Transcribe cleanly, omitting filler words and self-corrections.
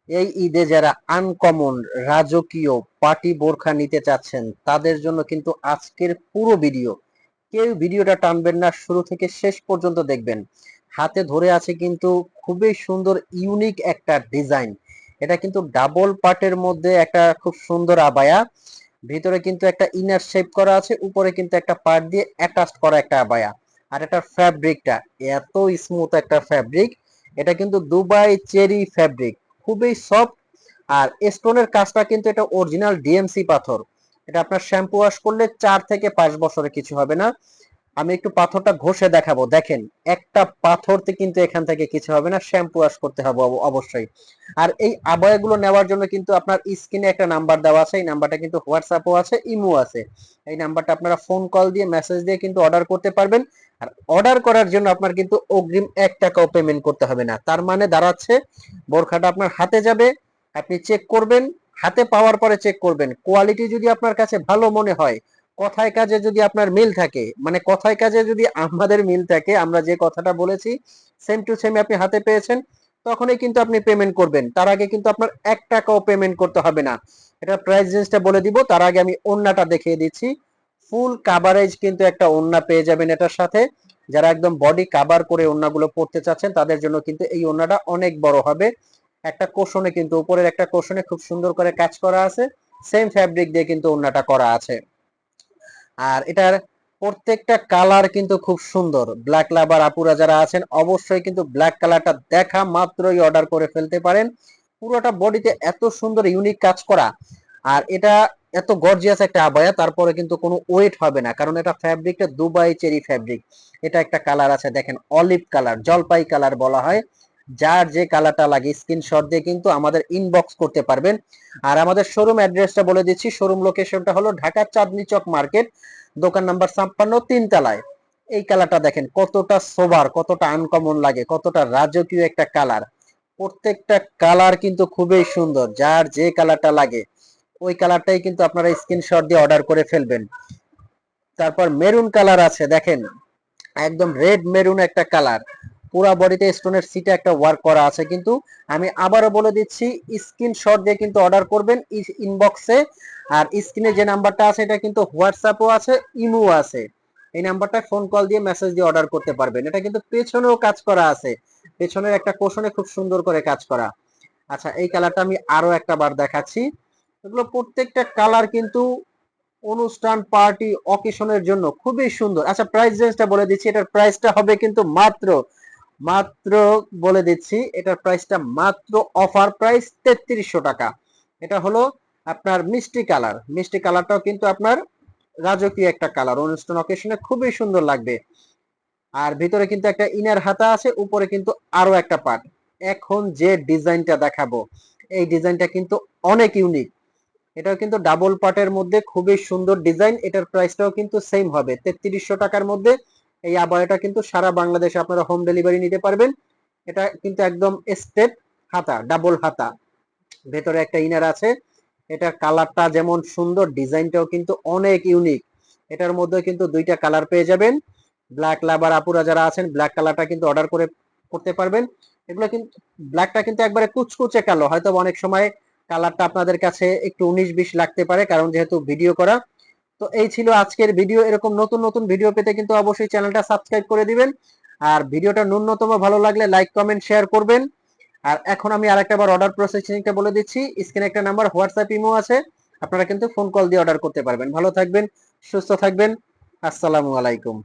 এই ঈদে যারা আনকমন রাজকীয় পার্টি বোরখা নিতে চাচ্ছেন তাদের জন্য কিন্তু আজকের পুরো ভিডিও। কেউ ভিডিওটা টানবেন না, শুরু থেকে শেষ পর্যন্ত দেখবেন। হাতে ধরে আছে কিন্তু খুবই সুন্দর ইউনিক একটা ডিজাইন। এটা কিন্তু ডাবল পার্টের মধ্যে একটা খুব সুন্দর আবায়া। ভিতরে কিন্তু একটা ইনার শেপ করা আছে, উপরে কিন্তু একটা পার্ট দিয়ে অ্যাটাচড করা একটা আবায়া। আর এটা ফ্যাব্রিকটা এত স্মুথ একটা ফ্যাব্রিক। এটা কিন্তু দুবাই চেরি ফ্যাব্রিক, খুবই সফট। আর স্টোনের কাজটা কিন্তু এটা অরিজিনাল ডিএমসি পাথর। এটা আপনার শ্যাম্পু ওয়াশ করলে 4 থেকে 5 বছরে কিছু হবে না। আমি একটু পাথরটা ঘষে দেখাবো, দেখেন একটা পাথরতে কিন্তু এখান থেকে কিছু হবে না, শ্যাম্পু ওয়াশ করতে হবে অবশ্যই। আর এই আবয়াগুলো নেওয়ার জন্য কিন্তু আপনার স্ক্রিনে একটা নাম্বার দেওয়া আছে, এই নাম্বারটা কিন্তু হোয়াটসঅ্যাপও আছে, ইমো আছে। এই নাম্বারটা আপনারা ফোন কল দিয়ে মেসেজ দিয়ে কিন্তু অর্ডার করতে পারবেন। আর অর্ডার করার জন্য আপনার কিন্তু অগ্রিম 1 টাকাও পেমেন্ট করতে হবে না। তার মানে দাঁড়াচ্ছে বোরখাটা আপনার হাতে যাবে, আপনি চেক করবেন, হাতে পাওয়ার পরে চেক করবেন, কোয়ালিটি যদি আপনার কাছে ভালো মনে হয়, কথায় কাজে যদি আপনার মিল থাকে, মানে কথায় কাজে যদি আমাদের মিল থাকে, আমরা যে কথাটা বলেছি সেম টু সেম আপনি হাতে পেয়েছেন, তখনই কিন্তু আপনি পেমেন্ট করবেন। তার আগে কিন্তু আপনার 1 টাকাও পেমেন্ট করতে হবে না। এটা প্রাইস রেঞ্জটা বলে দিব, তার আগে আমি ওড়নাটা দেখিয়ে দিচ্ছি। ফুল কাভারেজ কিন্তু একটা ওড়না পেয়ে যাবেন এটার সাথে। যারা একদম বডি কাভার করে ওড়নাগুলো পড়তে চাচ্ছেন তাদের জন্য কিন্তু এই ওড়নাটা অনেক বড় হবে। একটা কোশনে কিন্তু উপরের একটা কোশনে খুব সুন্দর করে কাজ করা আছে, সেম ফ্যাব্রিক দিয়ে কিন্তু ওড়নাটা করা আছে। আর এটার প্রত্যেকটা কালার কিন্তু খুব সুন্দর। ব্ল্যাক লাভার আপুরা যারা আছেন অবশ্যই কিন্তু ব্ল্যাক কালারটা দেখা মাত্রই অর্ডার করে ফেলতে পারেন। পুরোটা বডিতে এত সুন্দর ইউনিক কাজ করা। আর এটা এত গর্জিয়াস একটা আবায়া, তারপরে কিন্তু কোনো ওয়েট হবে না, কারণ এটা ফ্যাব্রিকটা দুবাই চেরি ফ্যাব্রিক। এটা একটা কালার আছে দেখেন, অলিভ কালার, জলপাই কালার বলা হয়। যার যে কালারটা লাগে স্ক্রিনশট দিয়ে কিন্তু আমাদের ইনবক্স করতে পারবেন। আর আমাদের শোরুম অ্যাড্রেসটা বলে দিচ্ছি। শোরুম লোকেশনটা হলো ঢাকা চাঁদনী চক মার্কেট, দোকান নাম্বার 56, 3 তলায়। এই কালারটা দেখেন কতটা সোবার, কতটা আনকমন লাগে, কতটা রাজকীয় একটা কালার। প্রত্যেকটা কালার কিন্তু খুবই সুন্দর, যার যে কালারটা লাগে ওই কালারটাই কিন্তু আপনারা স্ক্রিনশট দিয়ে অর্ডার করে ফেলবেন। তারপর মেরুন কালার আছে দেখেন, একদম রেড মেরুন একটা কালার। পুরা বডিতে স্টোনের সিটে একটা ওয়ার্ক করা আছে কিন্তু। আমি আবারও বলে দিচ্ছি, স্ক্রিনশট দিয়ে কিন্তু অর্ডার করবেন ইনবক্সে। আর স্ক্রিনে যে নাম্বারটা আছে এটা কিন্তু হোয়াটসঅ্যাপও আছে, ইমো আছে। এই নাম্বারটা ফোন কল দিয়ে মেসেজ দিয়ে অর্ডার করতে পারবেন। এটা কিন্তু পেছনেও কাজ করা আছে, পেছনের একটা কোশনে খুব সুন্দর করে কাজ করা। আচ্ছা, এই কালারটা আমি আরো একটা বার দেখাচ্ছি। এগুলো প্রত্যেকটা কালার কিন্তু অনুষ্ঠান পার্টি অকেশনের জন্য খুবই সুন্দর। আচ্ছা, প্রাইস রেঞ্জটা বলে দিচ্ছি। এটার প্রাইসটা হবে কিন্তু মাত্র মাত্র বলে দিচ্ছি, এটার প্রাইসটা মাত্র অফার প্রাইস 3300 টাকা। এটা হলো আপনার মিষ্টি কালার। মিষ্টি কালারটাও কিন্তু আপনার রাজকীয় একটা কালার, অনুষ্ঠান অকেশনে খুবই সুন্দর লাগবে। আর ভিতরে কিন্তু একটা ইনার হাতা আছে, উপরে কিন্তু আরো একটা পার্ট। এখন যে ডিজাইনটা দেখাবো, এই ডিজাইনটা কিন্তু অনেক ইউনিক। এটাও কিন্তু ডাবল পার্টের মধ্যে খুবই সুন্দর ডিজাইন। এটার প্রাইসটাও কিন্তু সেম হবে 3300 টাকার মধ্যে। এই আবায়াটা কিন্তু সারা বাংলাদেশে আপনারা হোম ডেলিভারি নিতে পারবেন। এটা কিন্তু একদম স্টেপ হাতা, ডাবল হাতা, ভেতরে একটা ইনার আছে। এটার কালারটা যেমন সুন্দর, ডিজাইনটাও কিন্তু অনেক ইউনিক। এটার মধ্যে কিন্তু 2টা কালার পেয়ে যাবেন। ব্ল্যাক লাভার আপুরা যারা আছেন ব্ল্যাক কালারটা কিন্তু অর্ডার করে করতে পারবেন। এগুলো কিন্তু ব্ল্যাকটা কিন্তু একবারে কুচকুচে কালো, হয়তো অনেক সময় কালারটা আপনাদের কাছে একটু 19-20 লাগতে পারে, কারণ যেহেতু ভিডিও করা। তো এই ছিল আজকের ভিডিও। এরকম নতুন নতুন ভিডিও পেতে কিন্তু অবশ্যই চ্যানেলটা সাবস্ক্রাইব করে দিবেন। আর ভিডিওটা ন্যূনতম ভালো লাগলে লাইক কমেন্ট শেয়ার করবেন। আর এখন আমি আরেকটা বার অর্ডার প্রসেসিংটা বলে দিচ্ছি। স্ক্রিনে একটা নাম্বার হোয়াটসঅ্যাপ ইমো আছে, আপনারা কিন্তু ফোন কল দিয়ে অর্ডার করতে পারবেন। ভালো থাকবেন, সুস্থ থাকবেন। আসসালামু আলাইকুম।